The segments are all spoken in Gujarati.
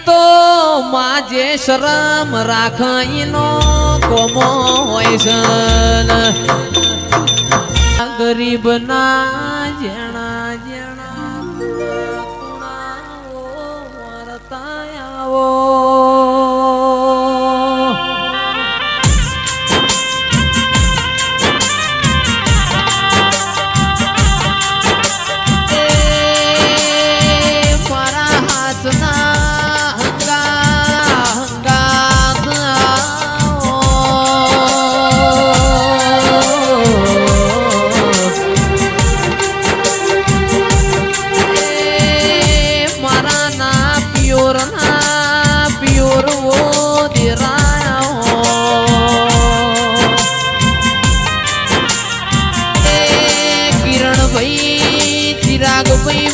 તો માજે શરમ રાખીનો કોમો હોય છે ગરીબ ના જેણા જેણા કુણાઓ વર્તાયાઓ મારા હાથના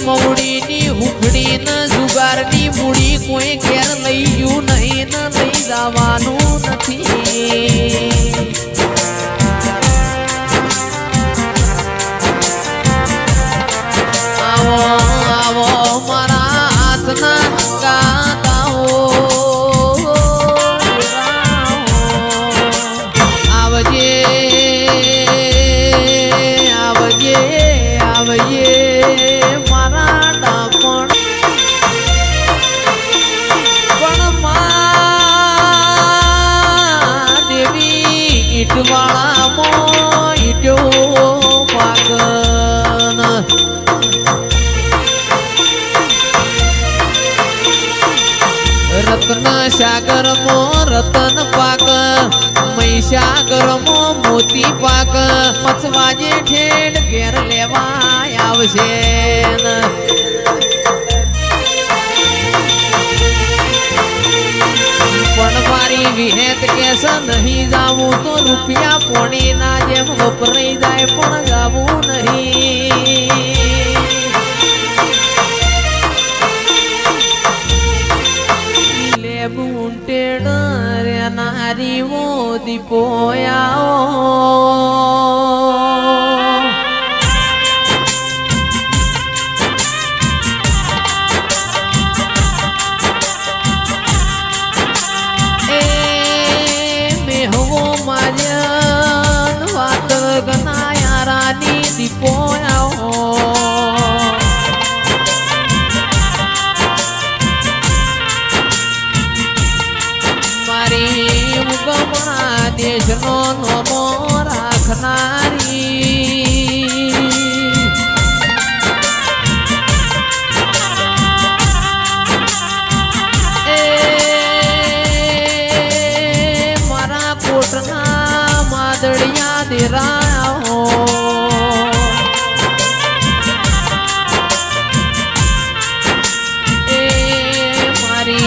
મવડી ની હુફડી ન જુગાર ની મૂડી કોઈ ઘેર લઈ ગયું નહીં ને લઈ જવાનું નથી આવો આવો મારા હાથના ગાતાઓ આવજે આવજે આવજે વાળા મોઈટો પાગન રત્ન સાગર મો રતન પાક મહીસાગર મો મોતી પાક મચવાજે ઠેડ ઘેર લેવા આવશે પણ મારી વિહેત કેસ નહીં જાવું તો રૂપિયા પોણી ના જેમ વપરાઈ જાય પણ જાવું નહીં લેબુ ટેડ રે નારી મોદી પોયાઓ મારી ઉગમણા દેશનો નમો રાખનારી મારા કોટના માદળિયા દેરાઓ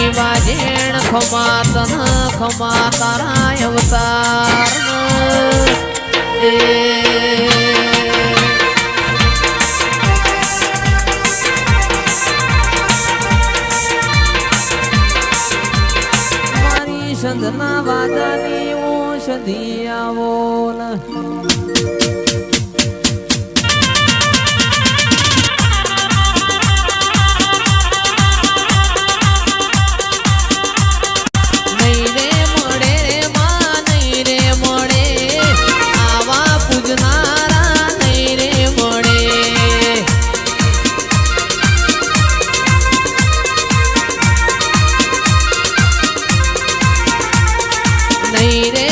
વાજેણ ખમા તન ખમા તારા અવતાર મારી સંધના વાદાની ઔષધિ આવો નહીં રે